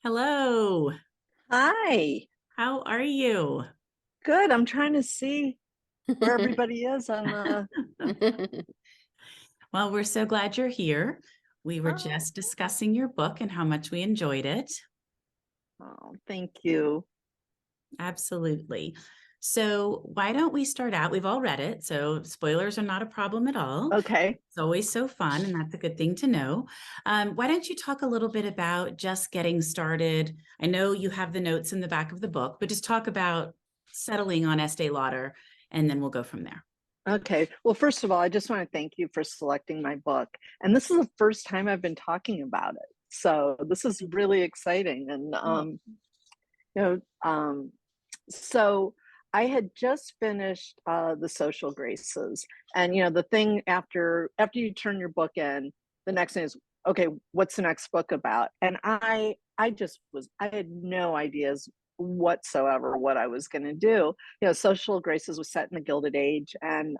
Hello. Hi. How are you? Good. I'm trying to see where everybody is on the. Well, we're so glad you're here. We were Oh, just discussing your book and how much we enjoyed it. thank you. Absolutely. So, why don't we start out? We've all read it, so spoilers are not a problem at all. Okay. It's always so fun, and that's a good thing to know. Why don't you talk a little bit about just getting started? I know you have the notes in the back of the book, but just talk about settling on Estee Lauder, and then we'll go from there. Okay. Well, first of all, I just want to thank you for selecting my book. And this is the first time I've been talking about it. So this is really exciting. And Oh, you know, so I had just finished the Social Graces. And the thing after you turn your book in, the next thing is, okay, what's the next book about? And I had no ideas whatsoever what I was going to do. Social Graces was set in the Gilded Age, and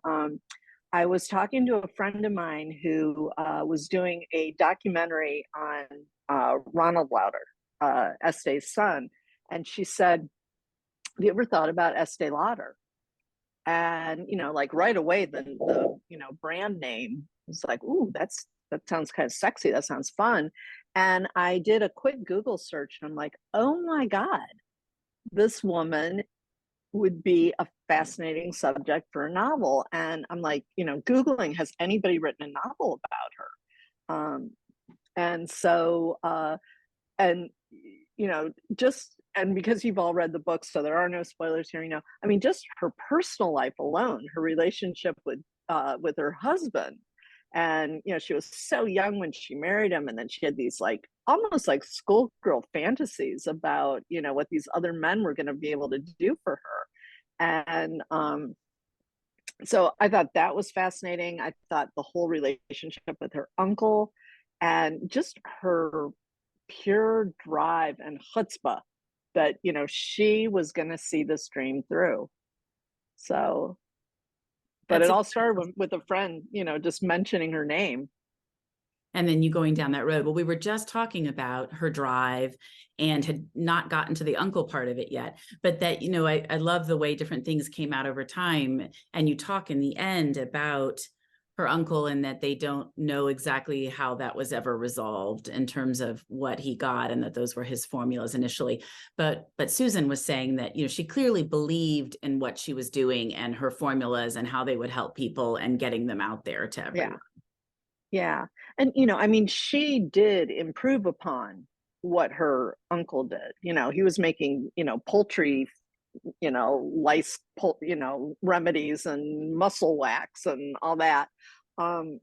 I was talking to a friend of mine who was doing a documentary on Ronald Lauder, Este's son, and she said, have you ever thought about Estee Lauder? And like right away, the brand name was like, ooh, that sounds kind of sexy. That sounds fun. And I did a quick Google search, and I'm like, oh my god, this woman would be a fascinating subject for a novel. And I'm like, Googling, has anybody written a novel about her? And so and just and because you've all read the book, so there are no spoilers here. I mean, just her personal life alone, her relationship with her husband, and she was so young when she married him, and then she had these like almost like schoolgirl fantasies about what these other men were going to be able to do for her. And so I thought that was fascinating. I thought the whole relationship with her uncle and just her pure drive and chutzpah that she was going to see this dream through. So, but that's it a all started with a friend, just mentioning her name. and then you going down that road. Well, we were just talking about her drive and had not gotten to the uncle part of it yet. But that, I love the way different things came out over time. And you talk in the end about her uncle and that they don't know exactly how that was ever resolved in terms of what he got and that those were his formulas initially. But Susan was saying that, she clearly believed in what she was doing and her formulas and how they would help people and getting them out there to Yeah. everyone. Yeah. And, I mean, she did improve upon what her uncle did. He was making, poultry, lice, remedies and muscle wax and all that. Um,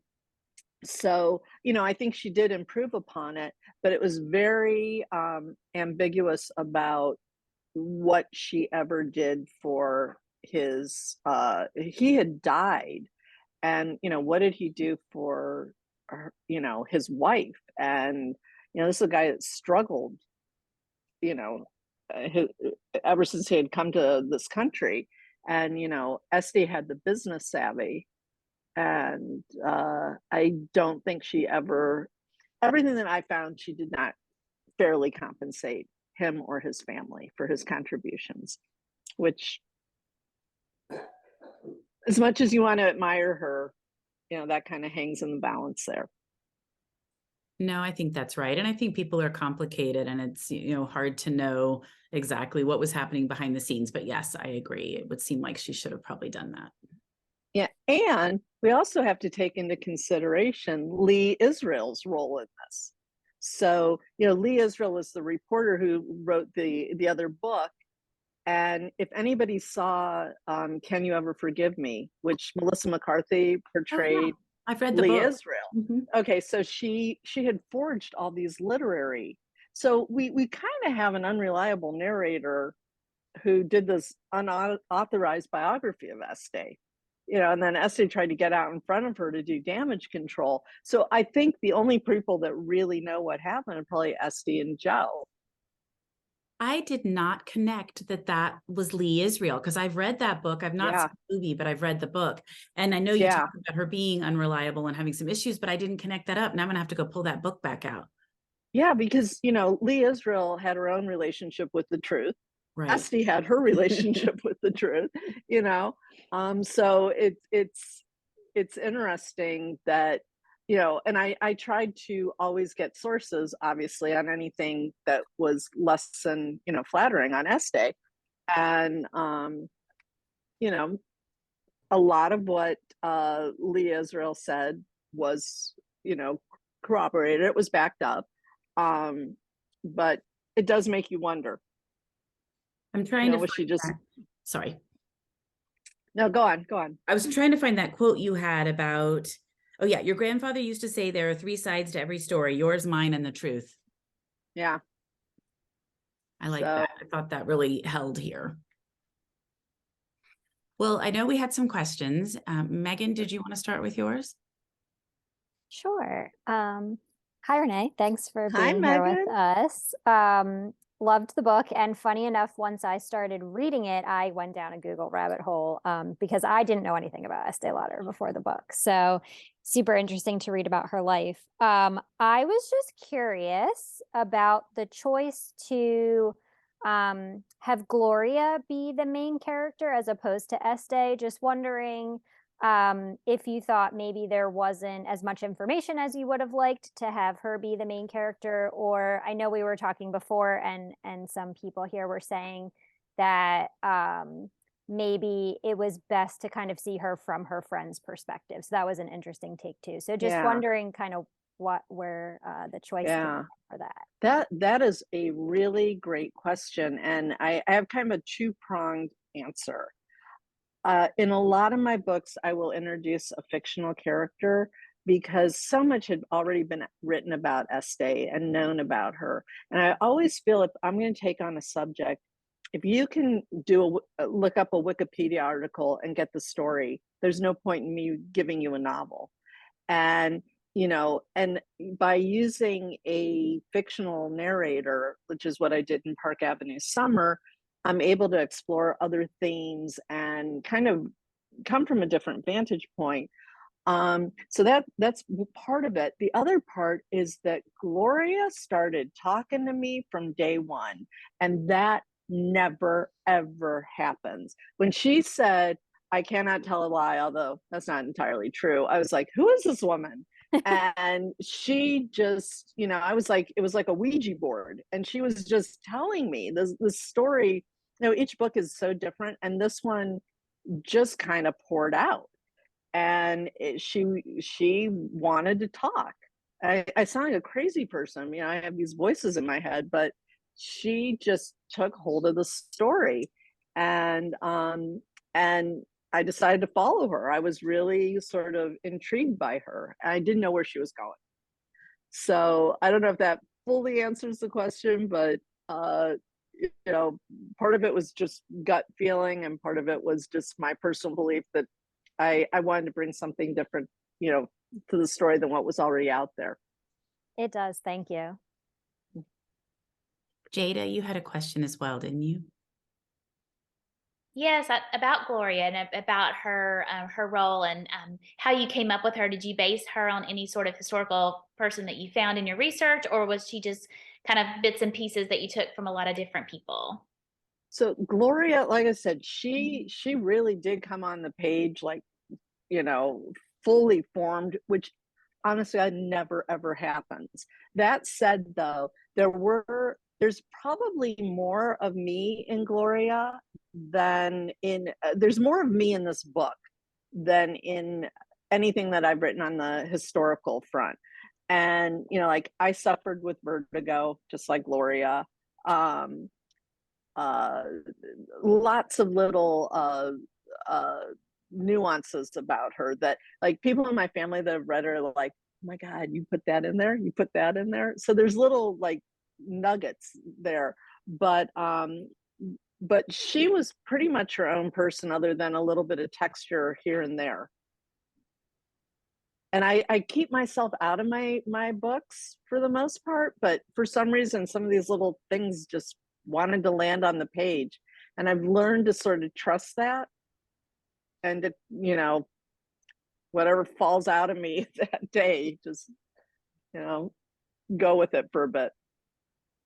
so I think she did improve upon it, but it was very ambiguous about what she ever did for his he had died, and what did he do for her, his wife. And this is a guy that struggled, you know his, ever since he had come to this country. And Esty had the business savvy, and I don't think she ever, everything that I found, she did not fairly compensate him or his family for his contributions, which, as much as you want to admire her, that kind of hangs in the balance there. No, I think that's right. And I think people are complicated and it's, hard to know exactly what was happening behind the scenes. But yes, I agree. It would seem like she should have probably done that. Yeah, and we also have to take into consideration Lee Israel's role in this. So, Lee Israel is the reporter who wrote the other book. And if anybody saw Can You Ever Forgive Me, which Melissa McCarthy Oh, yeah. portrayed I've read the Lee book. Israel. Mhm. Okay, so she had forged all these literary. So we kind of have an unreliable narrator who did this unauthorized biography of Este. And then Este tried to get out in front of her to do damage control. So I think the only people that really know what happened are probably Este and Joe. I did not connect that that was Lee Israel because I've read that book. I've not Yeah, seen the movie, but I've read the book. And I know you yeah. talked about her being unreliable and having some issues, but I didn't connect that up. Now I'm going to have to go pull that book back out. Yeah, because, Lee Israel had her own relationship with the truth. Right. Esty had her relationship with the truth, you know? So it's interesting that, and I tried to always get sources, obviously, on anything that was less than, flattering on Estee. And, you know, a lot of what Lee Israel said was, you know, corroborated. It was backed up. Um, but it does make you wonder, I'm trying to was she find just, that. Sorry. no, go on, go on. I was trying to find that quote you had about, oh yeah, your grandfather used to say there are three sides to every story, yours, mine, and the truth. Yeah. I like So, that. I thought that really held here. Well, I know we had some questions. Megan, did you want to start with yours? Sure. Hi, Renee. Thanks for hi, being here with Megan. us. Loved the book. And funny enough, once I started reading it, I went down a Google rabbit hole because I didn't know anything about Estee Lauder before the book. So super interesting to read about her life. I was just curious about the choice to have Gloria be the main character as opposed to Estee. Just wondering if you thought maybe there wasn't as much information as you would have liked to have her be the main character, or I know we were talking before and some people here were saying that maybe it was best to kind of see her from her friend's perspective. So that was an interesting take too. So just Yeah, wondering kind of where the choice came yeah. from for that. That is a really great question, and I have kind of a two-pronged answer. In a lot of my books, I will introduce a fictional character because so much had already been written about Estee and known about her. And I always feel if I'm going to take on a subject, if you can look up a Wikipedia article and get the story, there's no point in me giving you a novel. And and by using a fictional narrator, which is what I did in Park Avenue Summer, I'm able to explore other themes and kind of come from a different vantage point. So that's part of it. The other part is that Gloria started talking to me from day one, and that never ever happens. When she said, "I cannot tell a lie," although that's not entirely true, I was like, "Who is this woman?" And she just, I was like, it was like a Ouija board, and she was just telling me this story. Each book is so different, and this one just kind of poured out, and she wanted to talk. I sound like a crazy person. I have these voices in my head, but she just took hold of the story, and I decided to follow her. I was really sort of intrigued by her. I didn't know where she was going. So I don't know if that fully answers the question, but uh, part of it was just gut feeling, and part of it was just my personal belief that I wanted to bring something different, to the story than what was already out there. It does. Thank you. Jada, you had a question as well, didn't you? Yes, about Gloria and about her role and how you came up with her. Did you base her on any sort of historical person that you found in your research, or was she just kind of bits and pieces that you took from a lot of different people? So Gloria, like I said, she really did come on the page like, fully formed, which honestly I never ever happens. That said, though, there's probably more of me in Gloria than there's more of me in this book than in anything that I've written on the historical front. And like I suffered with vertigo just like Gloria. um uh Lots of little nuances about her that, like, people in my family that have read her are like, oh my god, you put that in there, you put that in there. So there's little like nuggets there, but she was pretty much her own person other than a little bit of texture here and there. And I keep myself out of my books for the most part, but for some reason some of these little things just wanted to land on the page, and I've learned to sort of trust that, and to, whatever falls out of me that day, just, you know go with it for a bit.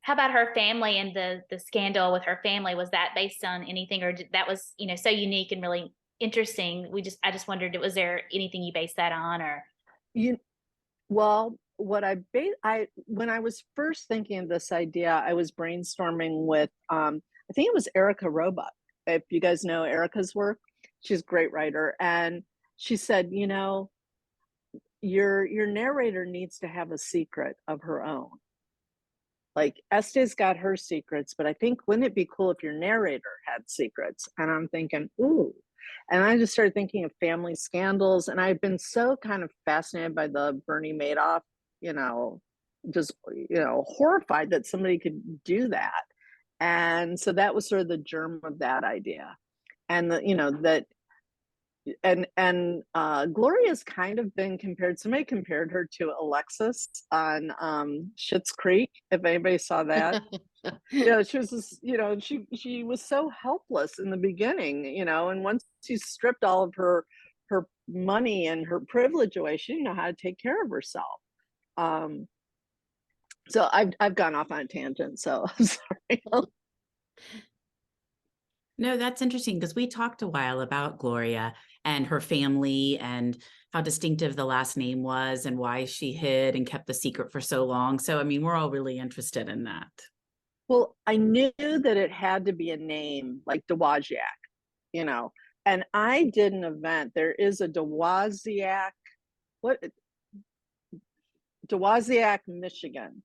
How about her family and the scandal with her family? Was that based on anything, or that was, so unique and really interesting? I just wondered, was there anything you based that on, or? You Well, what I when I was first thinking of this idea, I was brainstorming with I think it was Erica Roebuck. If you guys know Erica's work, she's a great writer, and she said, your narrator needs to have a secret of her own. Like Este's got her secrets, but I think wouldn't it be cool if your narrator had secrets? And I'm thinking, ooh. And I just started thinking of family scandals. And I've been so kind of fascinated by the Bernie Madoff, you know, just, horrified that somebody could do that. And so that was sort of the germ of that idea. And that Gloria's kind of been compared, somebody compared her to Alexis on Schitt's Creek, if anybody saw that. She was just, she was so helpless in the beginning, and once she stripped all of her money and her privilege away, she didn't know how to take care of herself. So I've gone off on a tangent, so I'm sorry. No, that's interesting because we talked a while about Gloria and her family and how distinctive the last name was and why she hid and kept the secret for so long. So, I mean, we're all really interested in that. Well, I knew that it had to be a name like Dowagiac, and I did an event. There is a Dowagiac, Dowagiac, Michigan.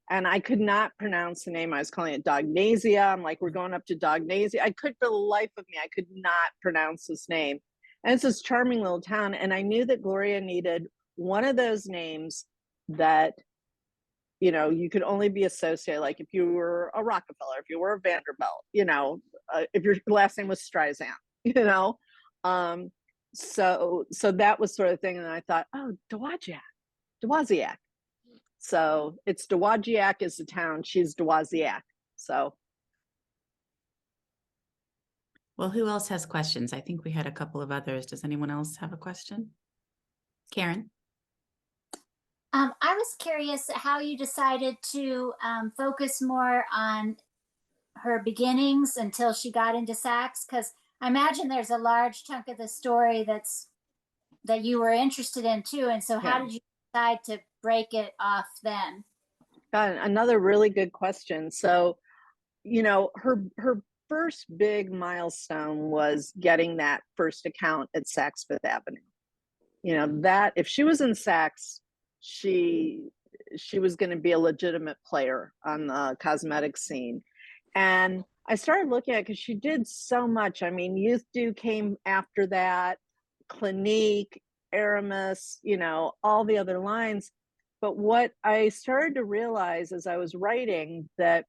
And I could not pronounce the name. I was calling it Dognasia. I'm like, we're going up to Dognasia. I could, for the life of me, I could not pronounce this name. And it's this charming little town. And I knew that Gloria needed one of those names that, you could only be associated, like if you were a Rockefeller, if you were a Vanderbilt, if your last name was Streisand, So that was sort of thing. And I thought, oh, Dowagiac. So it's Dowagiac is the town. She's Dowagiac. So. Well, who else has questions? I think we had a couple of others. Does anyone else have a question? Karen? I was curious how you decided to focus more on her beginnings until she got into Saks, because I imagine there's a large chunk of the story that you were interested in too. And so how did you decide to break it off then? Got another really good question. So, her first big milestone was getting that first account at Saks Fifth Avenue. That if she was in Saks, she was going to be a legitimate player on the cosmetic scene. And I started looking at it because she did so much. I mean, Youth Do came after that, Clinique, Aramis, all the other lines. But what I started to realize as I was writing that,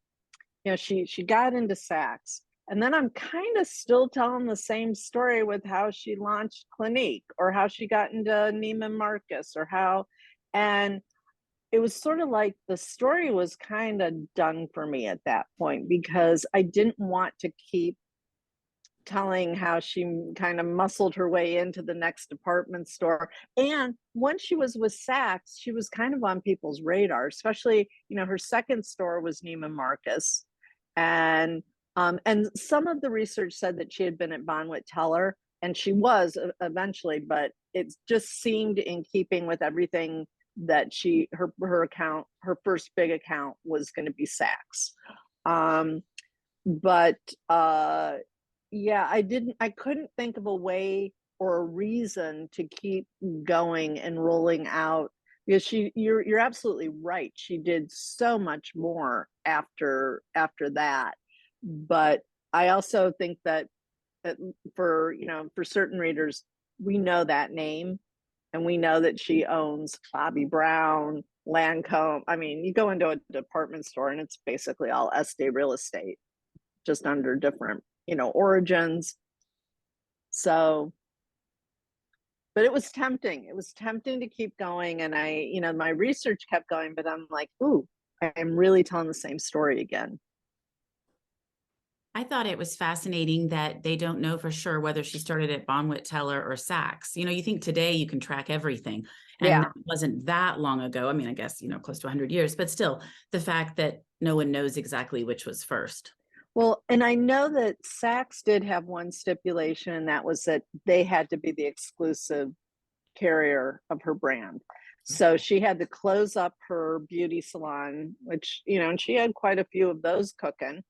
she got into Saks, and then I'm kind of still telling the same story with how she launched Clinique or how she got into Neiman Marcus and it was sort of like the story was kind of done for me at that point because I didn't want to keep telling how she kind of muscled her way into the next department store. And once she was with Saks, she was kind of on people's radar, especially, her second store was Neiman Marcus. And some of the research said that she had been at Bonwit Teller, and she was eventually, but it just seemed in keeping with everything that her account, her first big account was going to be Saks. I couldn't think of a way or a reason to keep going and rolling out because you're absolutely right. She did so much more after that. But I also think that for certain readers, we know that name and we know that she owns Bobbi Brown, Lancome. I mean, you go into a department store and it's basically all Estee real estate, just under different, origins. So, but it was tempting. It was tempting to keep going. And my research kept going, but I'm like, ooh, I'm really telling the same story again. I thought it was fascinating that they don't know for sure whether she started at Bonwit Teller or Saks. You know, you think today you can track everything, and Yeah. it wasn't that long ago. I mean, I guess, close to 100 years, but still, the fact that no one knows exactly which was first. Well, and I know that Saks did have one stipulation, and that was that they had to be the exclusive carrier of her brand. So she had to close up her beauty salon, which, and she had quite a few of those cooking.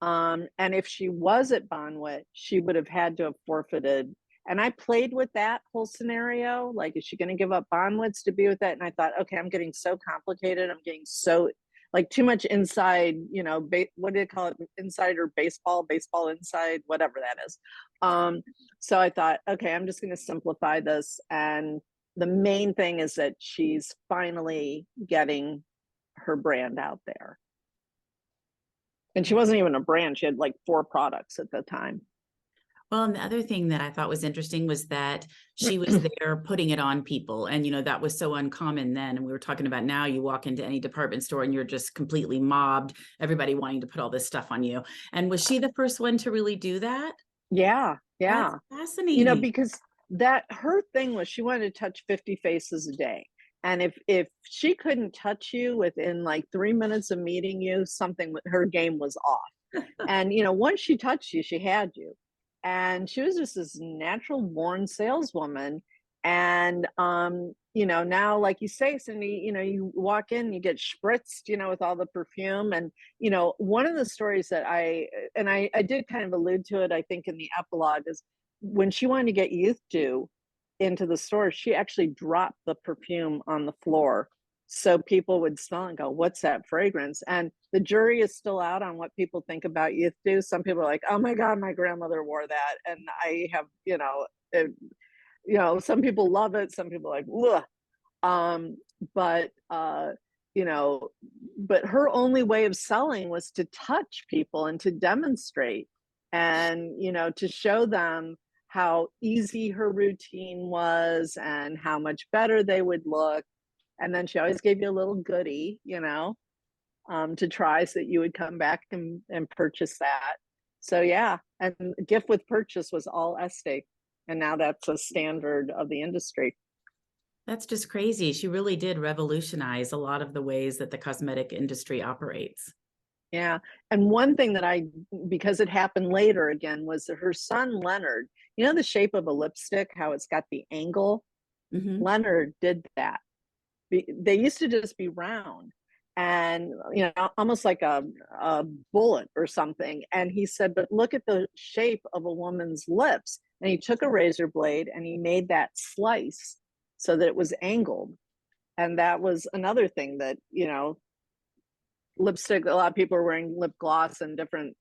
And if she was at Bonwit, she would have had to have forfeited. And I played with that whole scenario. Like, is she going to give up Bonwits to be with that? And I thought, okay, I'm getting so complicated. I'm getting so like too much inside, what do they call it? Insider baseball inside, whatever that is. So I thought, okay, I'm just going to simplify this. And the main thing is that she's finally getting her brand out there. And she wasn't even a brand. She had like 4 products at the time. Well, and the other thing that I thought was interesting was that she was there putting it on people. And, that was so uncommon then. And we were talking about now you walk into any department store and you're just completely mobbed, everybody wanting to put all this stuff on you. And was she the first one to really do that? Yeah. Yeah. That's fascinating. Because that her thing was she wanted to touch 50 faces a day. And if she couldn't touch you within like 3 minutes of meeting you, something with her game was off. And, once she touched you, she had you. And she was just this natural born saleswoman. And, now, like you say, Cindy, you walk in, you get spritzed, with all the perfume. And, one of the stories that I did kind of allude to it, I think in the epilogue, is when she wanted to get youth to into the store, she actually dropped the perfume on the floor so people would smell and go, what's that fragrance? And the jury is still out on what people think about youth dew. Some people are like, oh my God, my grandmother wore that. And I have, some people love it. Some people are like, ugh. But her only way of selling was to touch people and to demonstrate and, to show them how easy her routine was and how much better they would look. And then she always gave you a little goodie, to try so that you would come back and purchase that. So yeah, and gift with purchase was all Estee. And now that's a standard of the industry. That's just crazy. She really did revolutionize a lot of the ways that the cosmetic industry operates. Yeah. And one thing that because it happened later again, was that her son, Leonard, the shape of a lipstick, how it's got the angle. Mm-hmm. Leonard did that. They used to just be round and, almost like a bullet or something. And he said, but look at the shape of a woman's lips. And he took a razor blade and he made that slice so that it was angled. And that was another thing that, lipstick, a lot of people are wearing lip gloss and different,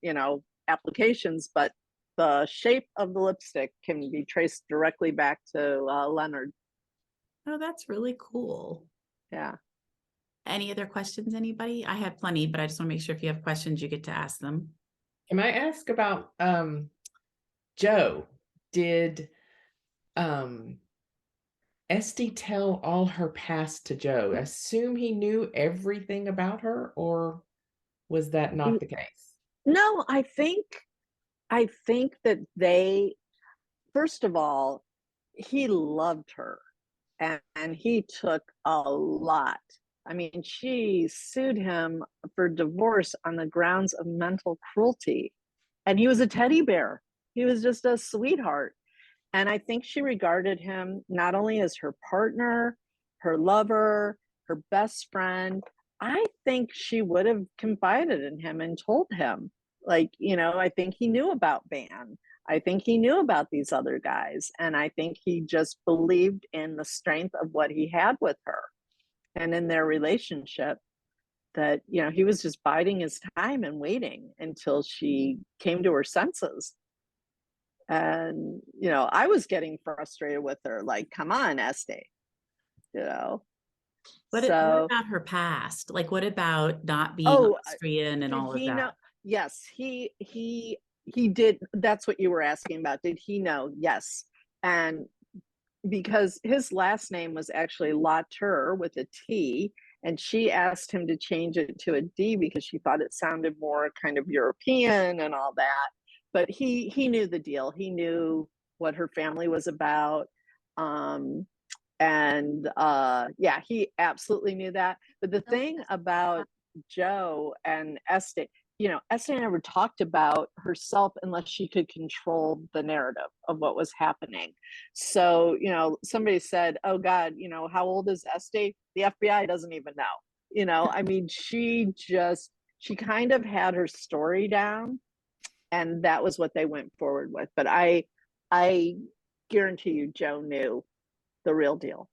applications, but the shape of the lipstick can be traced directly back to Leonard. Oh, that's really cool. Yeah. Any other questions, anybody? I have plenty, but I just want to make sure if you have questions, you get to ask them. Can I ask about Joe? Did Estee tell all her past to Joe? I assume he knew everything about her, or was that not the case? No, I think that first of all, he loved her and he took a lot. I mean, she sued him for divorce on the grounds of mental cruelty. And he was a teddy bear. He was just a sweetheart. And I think she regarded him not only as her partner, her lover, her best friend. I think she would have confided in him and told him, like, I think he knew about Van. I think he knew about these other guys. And I think he just believed in the strength of what he had with her and in their relationship, that, he was just biding his time and waiting until she came to her senses. And, I was getting frustrated with her, like, come on, Estee, What about her past? Like, what about not being Austrian and all of that? Yes, he did. That's what you were asking about. Did he know? Yes. And because his last name was actually Latour with a T, and she asked him to change it to a D because she thought it sounded more kind of European and all that. But he knew the deal. He knew what her family was about. And yeah, he absolutely knew that. But the thing about Joe and Estee, you know, Estee never talked about herself unless she could control the narrative of what was happening. So, you know, somebody said, oh God, you know, how old is Estee? The FBI doesn't even know. You know, I mean, she kind of had her story down, and that was what they went forward with. But I guarantee you Joe knew the real deal.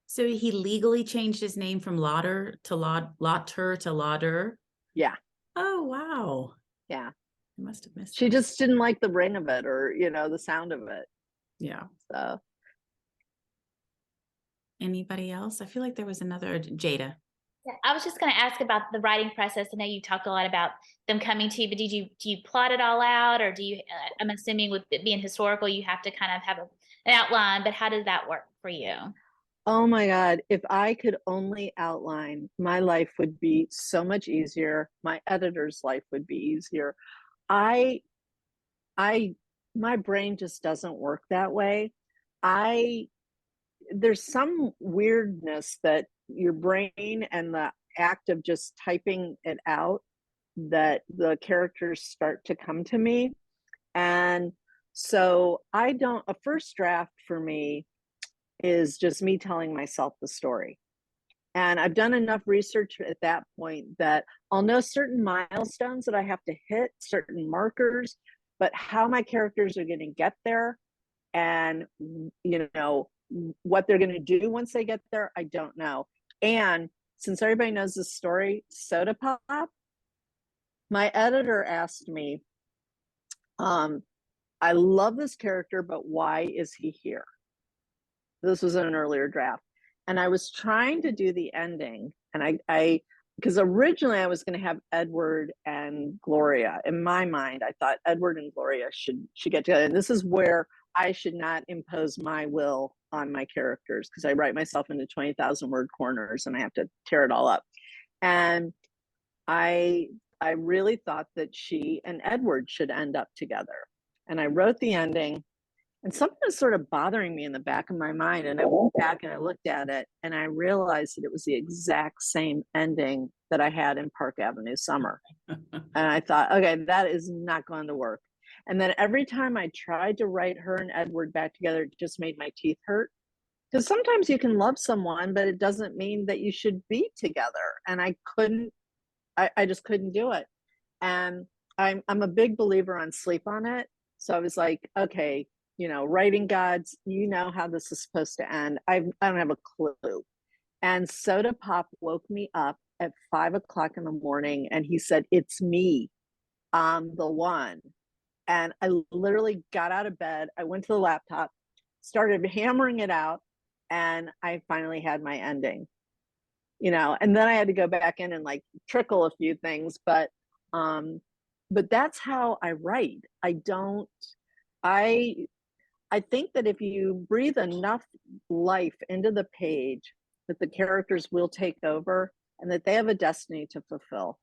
So he legally changed his name from Lauder to Lauter to Lauder. Yeah. Oh, wow. Yeah. I must have missed She that. just didn't like the ring of it, or, you know, the sound of it. Yeah. So Anybody else? I feel like there was another Jada. Yeah, I was just going to ask about the writing process. I know you talked a lot about them coming to you, but do you plot it all out, or do you? I'm assuming with it being historical, you have to kind of have an outline. But how does that work for you? oh my God, if I could only outline, my life would be so much easier. My editor's life would be easier. I my brain just doesn't work that way. There's some weirdness that your brain and the act of just typing it out, that the characters start to come to me. And so a first draft for me is just me telling myself the story. And I've done enough research at that point that I'll know certain milestones that I have to hit, certain markers, but how my characters are going to get there, and, you know, what they're going to do once they get there, I don't know. And since everybody knows this story, Soda Pop, my editor asked me, I love this character, but why is he here? This was in an earlier draft. And I was trying to do the ending, and I because originally I was going to have Edward and Gloria. In my mind, I thought Edward and Gloria should get together. And this is where I should not impose my will on my characters, because I write myself into 20,000 word corners and I have to tear it all up. And I really thought that she and Edward should end up together. And I wrote the ending, and something was sort of bothering me in the back of my mind. And I went back and I looked at it, and I realized that it was the exact same ending that I had in Park Avenue Summer. And I thought, okay, that is not going to work. And then every time I tried to write her and Edward back together, it just made my teeth hurt. Because sometimes you can love someone, but it doesn't mean that you should be together. And I just couldn't do it. And I'm a big believer on sleep on it. So I was like, okay, you know, writing gods, you know how this is supposed to end. I don't have a clue. And Soda Pop woke me up at 5 o'clock in the morning, and he said, it's me, I'm the one. And I literally got out of bed. I went to the laptop, started hammering it out, and I finally had my ending. You know, and then I had to go back in and like trickle a few things, but that's how I write. I think that if you breathe enough life into the page, that the characters will take over and that they have a destiny to fulfill.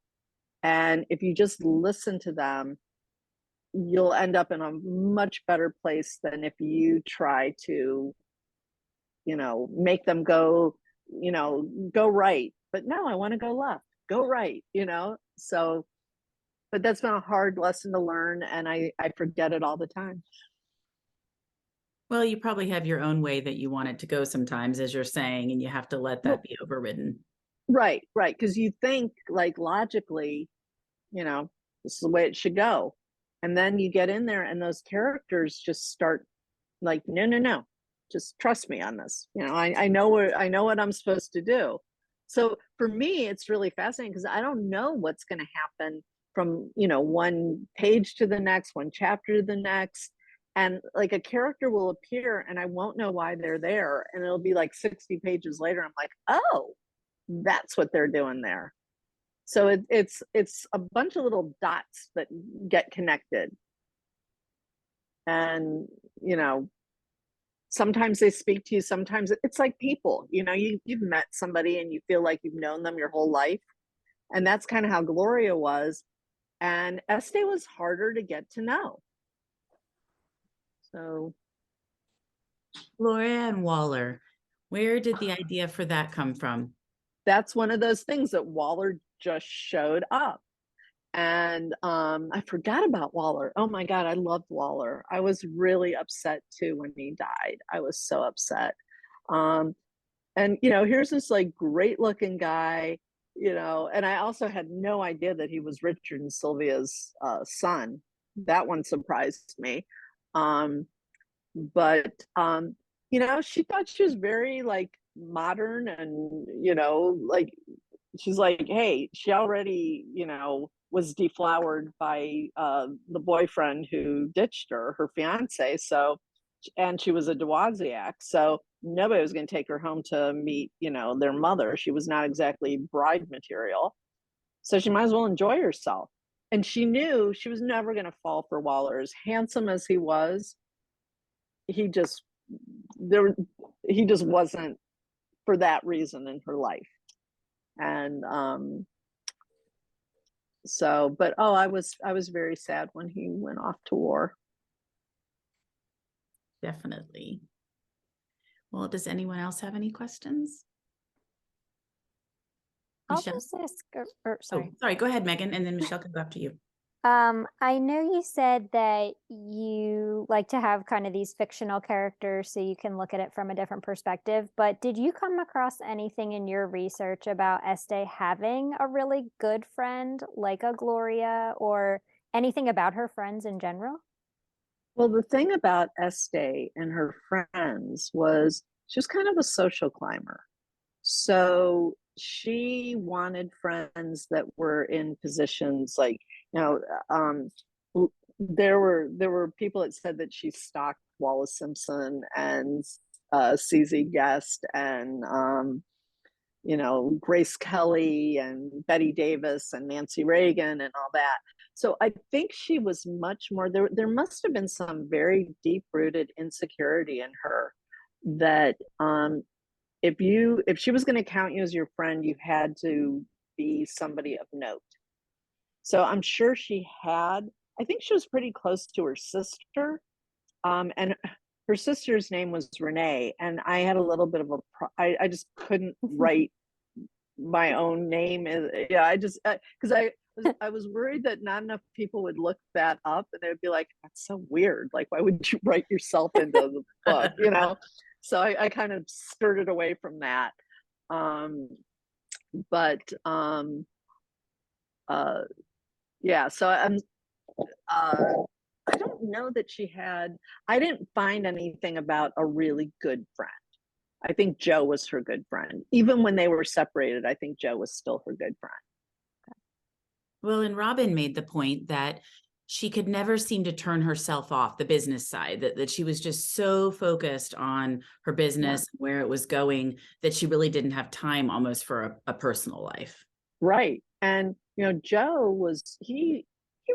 And if you just listen to them, you'll end up in a much better place than if you try to, you know, make them go, you know, go right. But no, I want to go left, go right, you know? So, but that's been a hard lesson to learn, and I forget it all the time. Well, you probably have your own way that you want it to go sometimes, as you're saying, and you have to let that be overridden. Right. Because you think like logically, you know, this is the way it should go. And then you get in there and those characters just start like, no, just trust me on this. You know, I know what I'm supposed to do. So for me, it's really fascinating because I don't know what's going to happen from, you know, one page to the next, one chapter to the next. And like a character will appear and I won't know why they're there. And it'll be like 60 pages later. I'm like, oh, that's what they're doing there. So it's a bunch of little dots that get connected. And, you know, sometimes they speak to you, sometimes it's like people, you've met somebody and you feel like you've known them your whole life. And that's kind of how Gloria was. And Este was harder to get to know. So Gloria and Waller, where did the idea for that come from? that's one of those things that Waller just showed up. And I forgot about Waller. Oh my God, I loved Waller. I was really upset too when he died. I was so upset. And here's this like great looking guy, and I also had no idea that he was Richard and Sylvia's son. That one surprised me. But she thought she was very like modern, and like she's like, hey, she already was deflowered by the boyfriend who ditched her fiance. So, and she was a Dewasiak, so nobody was going to take her home to meet their mother. She was not exactly bride material, so she might as well enjoy herself. And she knew she was never going to fall for Waller. As handsome as he was, he just wasn't for that reason in her life. And so, but I was very sad when he went off to war. Definitely. Well, does anyone else have any questions? I'll Michelle? just ask, sorry. Oh, sorry. Go ahead, Megan, and then Michelle can go after you. I know you said that you like to have kind of these fictional characters so you can look at it from a different perspective, but did you come across anything in your research about Este having a really good friend like a Gloria, or anything about her friends in general? Well, the thing about Este and her friends was she was kind of a social climber. So she wanted friends that were in positions like, um, there were people that said that she stalked Wallace Simpson and CZ Guest and Grace Kelly and Betty Davis and Nancy Reagan and all that. So I think she was much more there must have been some very deep-rooted insecurity in her that if she was going to count you as your friend, you had to be somebody of note. So I'm sure I think she was pretty close to her sister. And her sister's name was Renee. And I had a little bit of I just couldn't write my own name. Yeah, because I was worried that not enough people would look that up and they'd be like, that's so weird. Like, why would you write yourself into the book, So I kind of skirted away from that. But yeah, so I don't know that I didn't find anything about a really good friend. I think Joe was her good friend. Even when they were separated, I think Joe was still her good friend. Well, and Robin made the point that she could never seem to turn herself off the business side, that she was just so focused on her business, where it was going, that she really didn't have time almost for a personal life. Right. And, Joe he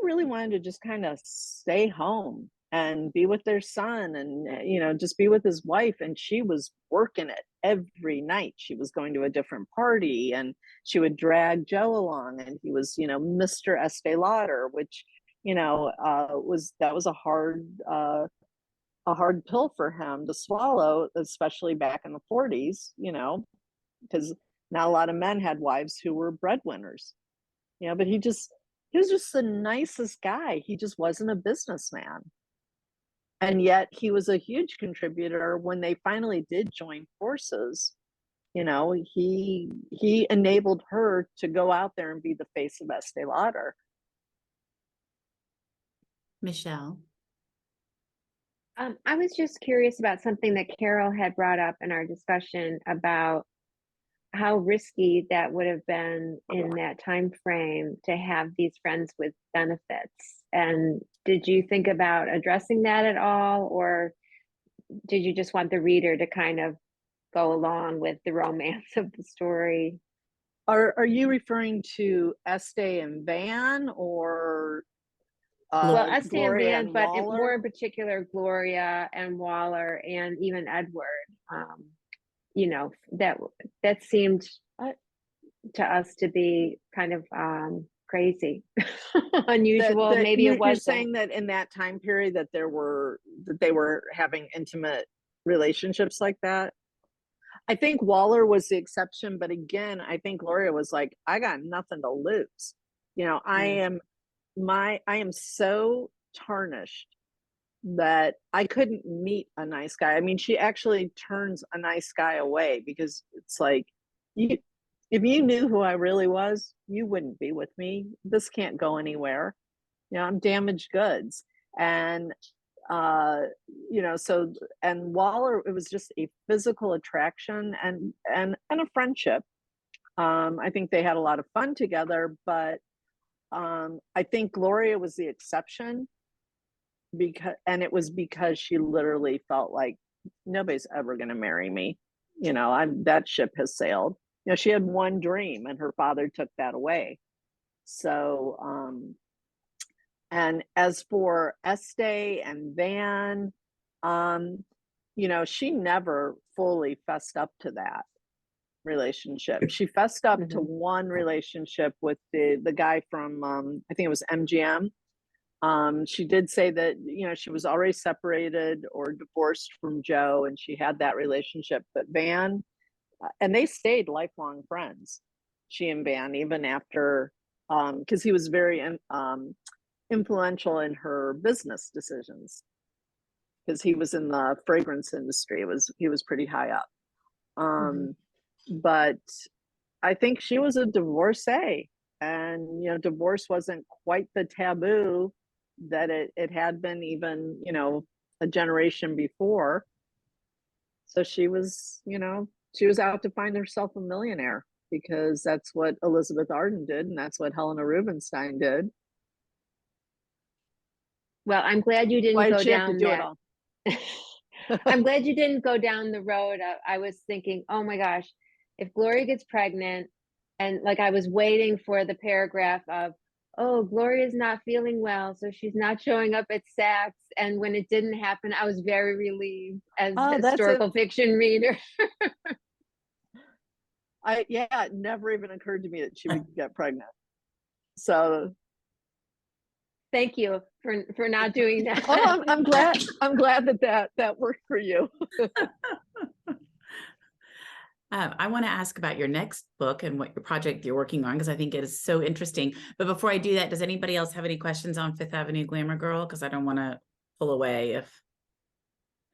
really wanted to just kind of stay home and be with their son and, just be with his wife. And she was working it every night. She was going to a different party and she would drag Joe along, and he was, Mr. Estee Lauder, which, was a hard pill for him to swallow, especially back in the 40s, because not a lot of men had wives who were breadwinners, but he was just the nicest guy. He just wasn't a businessman. And yet he was a huge contributor when they finally did join forces. He enabled her to go out there and be the face of Estee Lauder. Michelle? I was just curious about something that Carol had brought up in our discussion about how risky that would have been in that time frame to have these friends with benefits. And did you think about addressing that at all, or did you just want the reader to kind of go along with the romance of the story? Are you referring to Estee and Van, or Well, Estee and Gloria Van, and but Waller. more in particular, Gloria and Waller and even Edward. You know, that seemed to us to be kind of crazy, unusual. Maybe it you're wasn't. saying that in that time period that they were having intimate relationships like that. I think Waller was the exception, but again, I think Gloria was like, I got nothing to lose. You know, I am so tarnished that I couldn't meet a nice guy. I mean, she actually turns a nice guy away because it's like, you, if you knew who I really was, you wouldn't be with me. This can't go anywhere. You know, I'm damaged goods. And you know, so, and Waller, it was just a physical attraction and a friendship. I think they had a lot of fun together, but I think Gloria was the exception and it was because she literally felt like nobody's ever going to marry me. You know, that ship has sailed. You know, she had one dream and her father took that away. So, and as for Estee and Van, you know, she never fully fessed up to that relationship. She fessed up to one relationship with the guy from I think it was MGM. She did say that, you know, she was already separated or divorced from Joe and she had that relationship, but Van, and they stayed lifelong friends, she and Van, even after, because he was very influential in her business decisions because he was in the fragrance industry. He was pretty high up. But I think she was a divorcee, and you know, divorce wasn't quite the taboo that it had been even, you know, a generation before. So she was, you know, she was out to find herself a millionaire because that's what Elizabeth Arden did and that's what Helena Rubinstein did. Well, I'm glad you didn't Why'd go she have to down do it that. all? I'm glad you didn't go down the road. I was thinking, oh my gosh, if Gloria gets pregnant, and like I was waiting for the paragraph of, oh, Gloria's not feeling well, so she's not showing up at Saks. And when it didn't happen, I was very relieved as a historical fiction reader. It never even occurred to me that she would get pregnant. So thank you for not doing that. Oh, I'm glad that worked for you. I want to ask about your next book and what your project you're working on, because I think it is so interesting. But before I do that, does anybody else have any questions on Fifth Avenue Glamour Girl? Because I don't want to pull away if.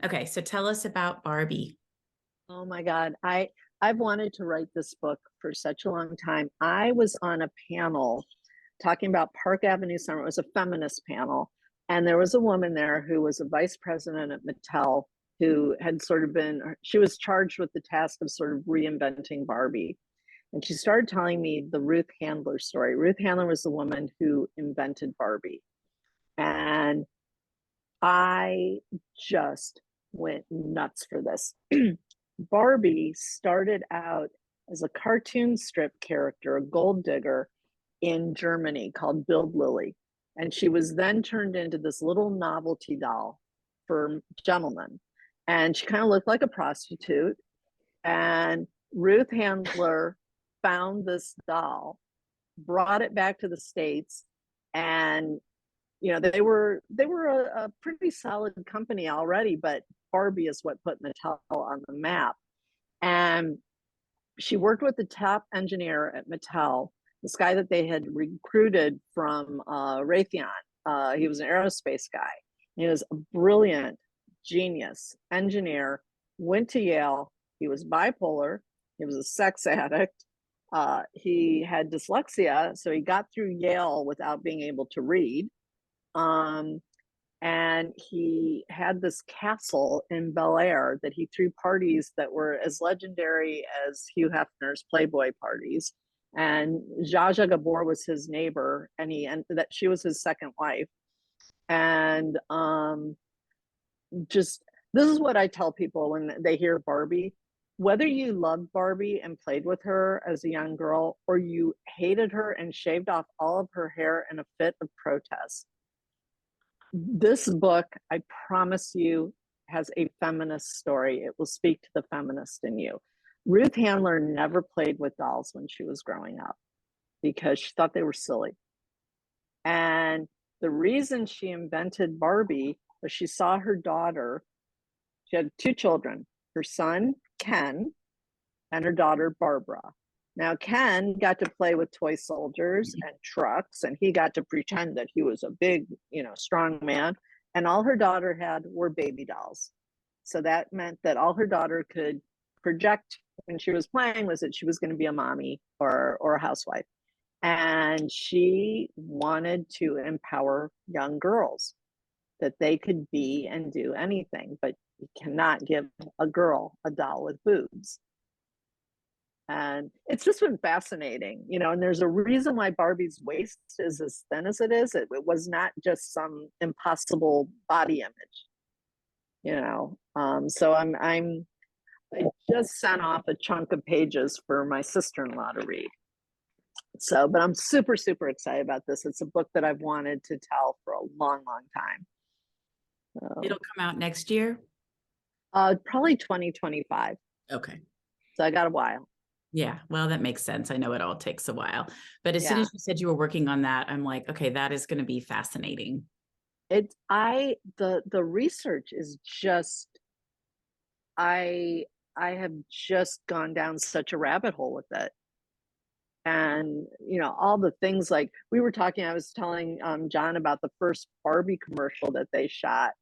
Okay, so tell us about Barbie. Oh my God. I've wanted to write this book for such a long time. I was on a panel talking about Park Avenue Summer. It was a feminist panel. And there was a woman there who was a vice president at Mattel who had sort of she was charged with the task of sort of reinventing Barbie. And she started telling me the Ruth Handler story. Ruth Handler was the woman who invented Barbie. And I just went nuts for this. Barbie started out as a cartoon strip character, a gold digger in Germany called Bild Lilly. And she was then turned into this little novelty doll for gentlemen. And she kind of looked like a prostitute. And Ruth Handler found this doll, brought it back to the States, and you know, they were a pretty solid company already, but Barbie is what put Mattel on the map. And she worked with the top engineer at Mattel, this guy that they had recruited from Raytheon. He was an aerospace guy. He was a brilliant, genius engineer, went to Yale. He was bipolar. He was a sex addict. He had dyslexia, so he got through Yale without being able to read. And he had this castle in Bel Air that he threw parties that were as legendary as Hugh Hefner's Playboy parties. And Zsa Zsa Gabor was his neighbor, and that she was his second wife. And just this is what I tell people when they hear Barbie. Whether you loved Barbie and played with her as a young girl, or you hated her and shaved off all of her hair in a fit of protest, This book, I promise you, has a feminist story. It will speak to the feminist in you. Ruth Handler never played with dolls when she was growing up because she thought they were silly. And the reason she invented Barbie was she saw her daughter. She had 2 children, her son, Ken, and her daughter, Barbara. Now, Ken got to play with toy soldiers and trucks, and he got to pretend that he was a big, strong man. And all her daughter had were baby dolls. So that meant that all her daughter could project when she was playing was that she was going to be a mommy or a housewife. And she wanted to empower young girls that they could be and do anything, but you cannot give a girl a doll with boobs. And it's just been fascinating, and there's a reason why Barbie's waist is as thin as it is. It was not just some impossible body image, so I just sent off a chunk of pages for my sister-in-law to read. So, but I'm super, super excited about this. It's a book that I've wanted to tell for a long, long time. It'll come out next year? Probably 2025. Okay. So I got a while. Yeah, well, that makes sense. I know it all takes a while, but as soon Yeah. as you said you were working on that, I'm like, okay, that is going to be fascinating. The research is just, I have just gone down such a rabbit hole with it. And, all the things like we were talking, I was telling John about the first Barbie commercial that they shot.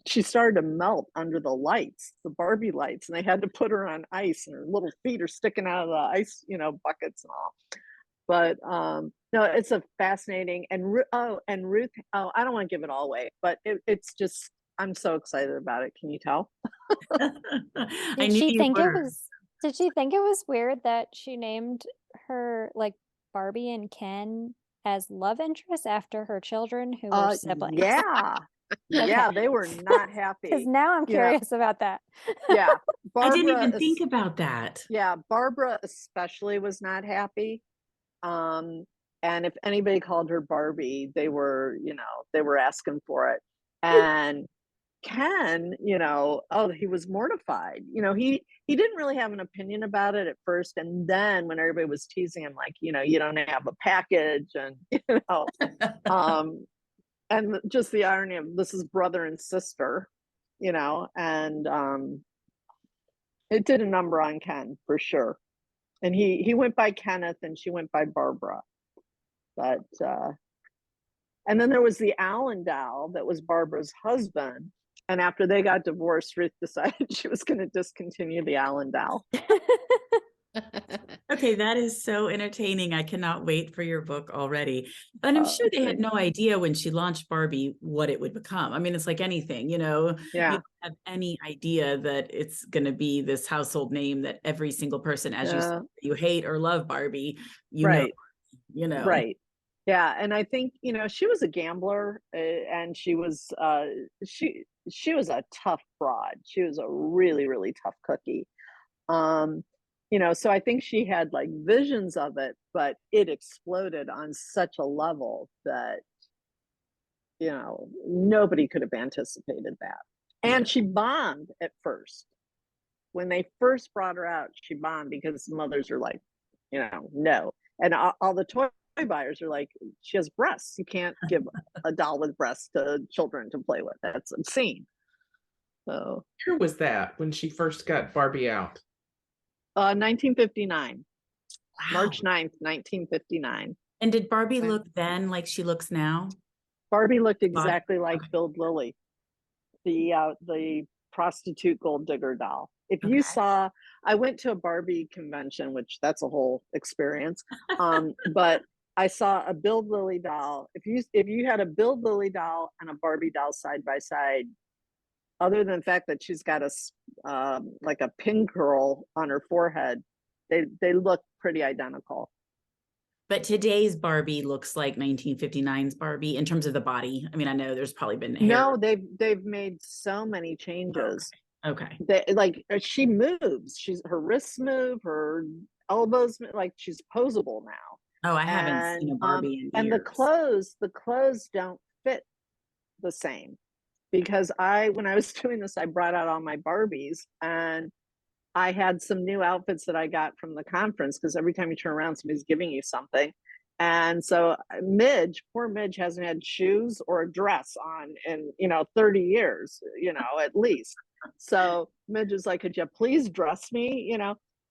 She started to melt under the lights, the Barbie lights, and they had to put her on ice, and her little feet are sticking out of the ice, buckets and all. But no, it's a fascinating and Ruth. I don't want to give it all away, but it's just I'm so excited about it. Can you tell? I knew you were. Did she think it was weird that she named her like Barbie and Ken as love interests after her children who were siblings? Yeah. Yeah, they were not happy. Because now I'm curious about that. Yeah. I didn't even think about that. Yeah, Barbara especially was not happy. And if anybody called her Barbie, they were asking for it. And Ken, he was mortified. He didn't really have an opinion about it at first. And then when everybody was teasing him, like, you don't have a package and, and just the irony of this is brother and sister, and it did a number on Ken for sure. And he went by Kenneth and she went by Barbara. But and then there was the Allen doll that was Barbara's husband. And after they got divorced, Ruth decided she was going to discontinue the Allen doll. Okay, that is so entertaining. I cannot wait for your book already. And I'm sure they had no idea when she launched Barbie what it would become. I mean, it's like anything, you Yeah. don't have any idea that it's going to be this household name that every single person, as you said, you hate or love Barbie, right. Right. Yeah. And I think, she was a gambler and she was she was a tough broad. She was a really, really tough cookie. So I think she had like visions of it, but it exploded on such a level that, nobody could have anticipated that. And she bombed at first. When they first brought her out, she bombed because mothers are like, no. And all the toy buyers are like, she has breasts. You can't give a doll with breasts to children to play with. That's obscene. So, Where was that when she first got Barbie out? 1959. Wow. March 9th, 1959. And did Barbie look then like she looks now? Barbie looked exactly like Build Lily, the prostitute gold digger doll. If you saw, I went to a Barbie convention, which that's a whole experience. But I saw a Build Lily doll. If you had a Build Lily doll and a Barbie doll side by side, other than the fact that she's got like a pin curl on her forehead, they look pretty identical. But today's Barbie looks like 1959's Barbie in terms of the body. I mean, I know there's probably been hair. No, they've made so many changes. Okay. Like she moves. Her wrists move, her elbows, like she's posable now. Oh, I haven't seen a Barbie in and years. the clothes don't fit the same, because when I was doing this, I brought out all my Barbies, and I had some new outfits that I got from the conference, because every time you turn around, somebody's giving you something. And so poor Midge hasn't had shoes or a dress on in, 30 years, at least. So Midge is like, could you please dress me,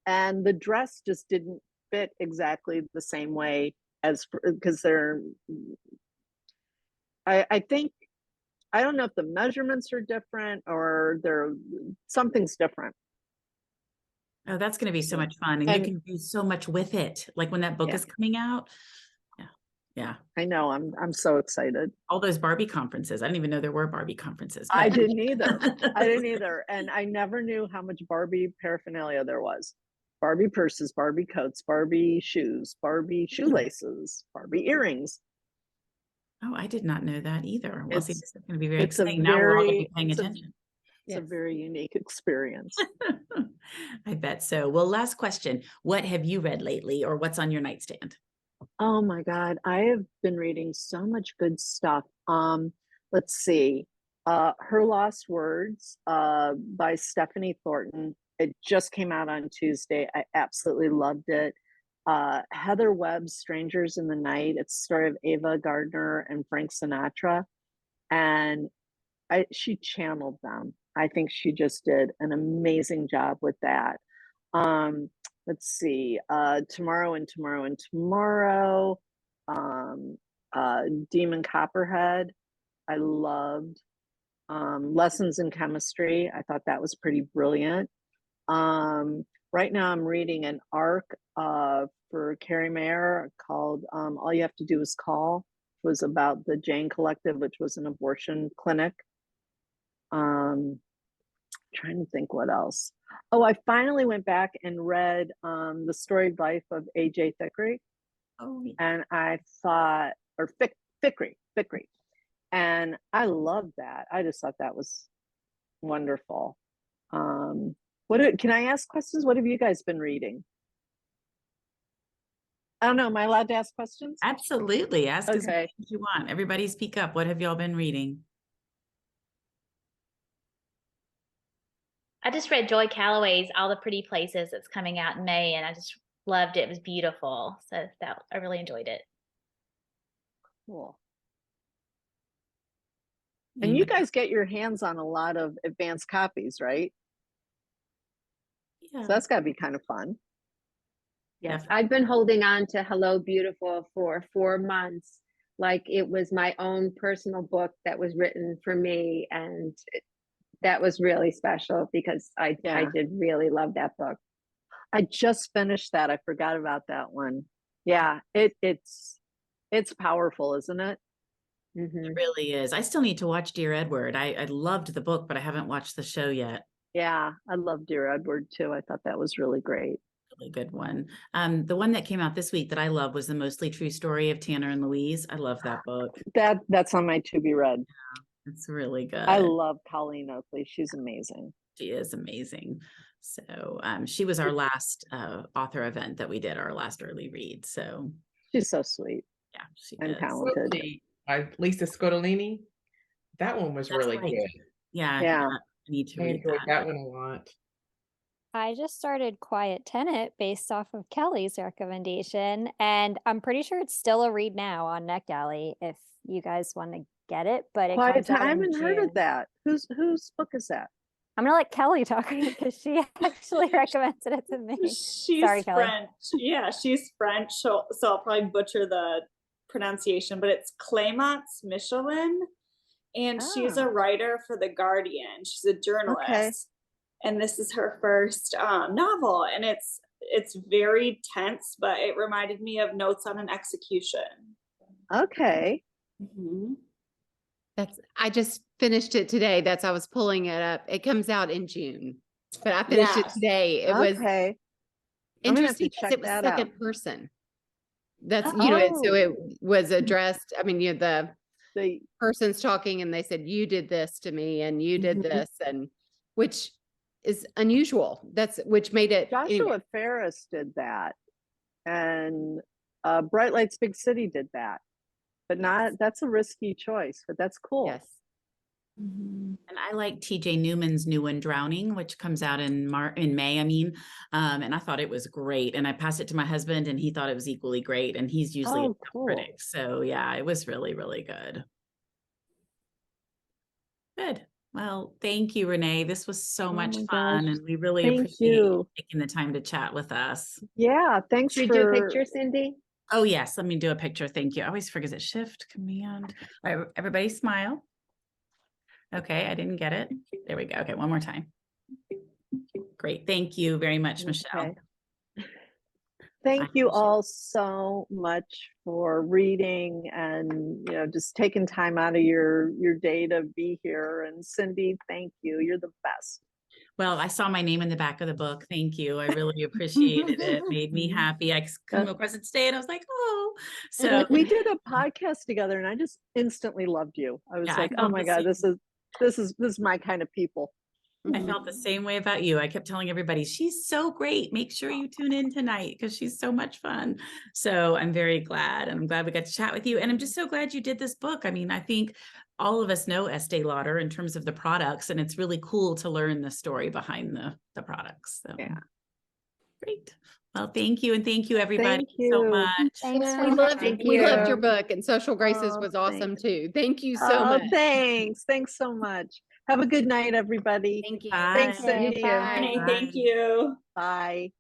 and the dress just didn't fit exactly the same way because I think, I don't know if the measurements are different or something's different. Oh, that's going to be so much fun. And you can do so much with it. Like when that book is coming out. Yeah. Yeah. I know. I'm so excited. All those Barbie conferences. I didn't even know there were Barbie conferences. I didn't either. And I never knew how much Barbie paraphernalia there was. Barbie purses, Barbie coats, Barbie shoes, Barbie shoelaces, Barbie earrings. Oh, I did not know that either. Well, see, this is going to be very it's a exciting. Now we're all going to be very- paying it's a- attention. It's a very unique experience. I bet so. Well, last question. What have you read lately, or what's on your nightstand? Oh my God, I have been reading so much good stuff. Let's see. Her Lost Words by Stephanie Thornton. It just came out on Tuesday. I absolutely loved it. Heather Webb's Strangers in the Night. It's the story of Ava Gardner and Frank Sinatra. And she channeled them. I think she just did an amazing job with that. Let's see, Tomorrow and Tomorrow and Tomorrow, Demon Copperhead, I loved. Lessons in Chemistry, I thought that was pretty brilliant. Right now I'm reading an arc for Carrie Mayer called All You Have to Do Is Call. It was about the Jane Collective, which was an abortion clinic. Trying to think what else. Oh, I finally went back and read The Storied Life of A.J. Thickery. Oh, And I thought, or Thickery. And I loved that. I just thought that was wonderful. Can I ask questions? What have you guys been reading? I don't know. Am I allowed to ask questions? absolutely. Ask as Okay. much as you want. Everybody speak up. What have y'all been reading? I just read Joy Calloway's All the Pretty Places that's coming out in May, and I just loved it. It was beautiful. So I really enjoyed it. Cool. And you guys get your hands on a lot of advanced copies, right? Yeah. So that's got to be kind of fun. Yes, Definitely. I've been holding on to Hello Beautiful for 4 months, like it was my own personal book that was written for me, and that was really special because I did really love that book. I just finished that. I forgot about that one. Yeah, it's powerful, isn't it? Mhm. It really is. I still need to watch Dear Edward. I loved the book, but I haven't watched the show yet. Yeah, I love Dear Edward too. I thought that was really great. Really good one. The one that came out this week that I love was The Mostly True Story of Tanner and Louise. I love that book. That's on my to be read. It's really good. I love Colleen Oakley. She's amazing. She is amazing. So she was our last author event that we did, our last early read. So She's so sweet yeah, she and is. talented. By Lisa Scotolini. That one was That's really right. good. Yeah. Yeah. I need to I read enjoyed that. that one a lot. I just started Quiet Tenant based off of Kelly's recommendation, and I'm pretty sure it's still a read now on NetGalley if you guys want to get it. But it Quiet comes Time. out I in haven't heard of June. that. Whose book is that? I'm gonna let Kelly talk because she actually recommended it to me. She's Sorry, Kelly. French. Yeah, she's French. So I'll probably butcher the pronunciation, but it's Clémence Michelin. And she's a writer for The Guardian. She's a journalist. Okay. And this is her first novel. And it's very tense, but it reminded me of Notes on an Execution. Okay. Mm-hmm. I just finished it today. I was pulling it up. It comes out in June, but I finished it Yes. today. It was Okay. I'm gonna have to interesting because check it was that second out. person. That's, so Oh. it was addressed. I mean, the The person's talking and they said, you did this to me and you did Mhm. this, and which is unusual. Which made it Joshua anyway. Ferris did that, and Bright Lights Big City did that. but that's a risky choice, but that's cool. Yes. And I like TJ Newman's new one, Drowning, which comes out in May, and I thought it was great. And I passed it to my husband and he thought it was equally great. And he's usually a Cool. critic. So yeah, it was really, really good. Good. Well, thank you, Renee. This was so much my fun. gosh. And we really Thank appreciate you. taking the time to chat with us. Yeah, thanks Should we do a for picture, Cindy? Oh, yes. Let me do a picture. Thank you. I always forget, is it Shift Command? All right, everybody smile. Okay, I didn't get it. There we go. Okay, one more time. Great. Thank you very much, Michelle. Okay. Thank you all so much for reading and just taking time out of your day to be here. And Cindy, thank you. You're the best. Well, I saw my name in the back of the book. Thank you. I really appreciated it. Made me happy. I come across it today and I was like, oh. So we did a podcast together and I just instantly loved you. I was yeah, like, oh my God, this is my kind of people. I felt the same way about you. I kept telling everybody, she's so great. Make sure you tune in tonight because she's so much fun. So I'm very glad. And I'm glad we got to chat with you. And I'm just so glad you did this book. I mean, I think all of us know Estee Lauder in terms of the products, and it's really cool to learn the story behind the products. So yeah. Great. Well, thank you. And thank you everybody Thank so you. much. Thanks Yeah, for we loved your you. book, and Social Graces Oh, was awesome thanks. too. Thank you so Oh, much. thanks so much. Have a good night, everybody. Thank you. Bye. Thanks, Okay, Cindy. bye. Renee, Bye. thank you. Bye.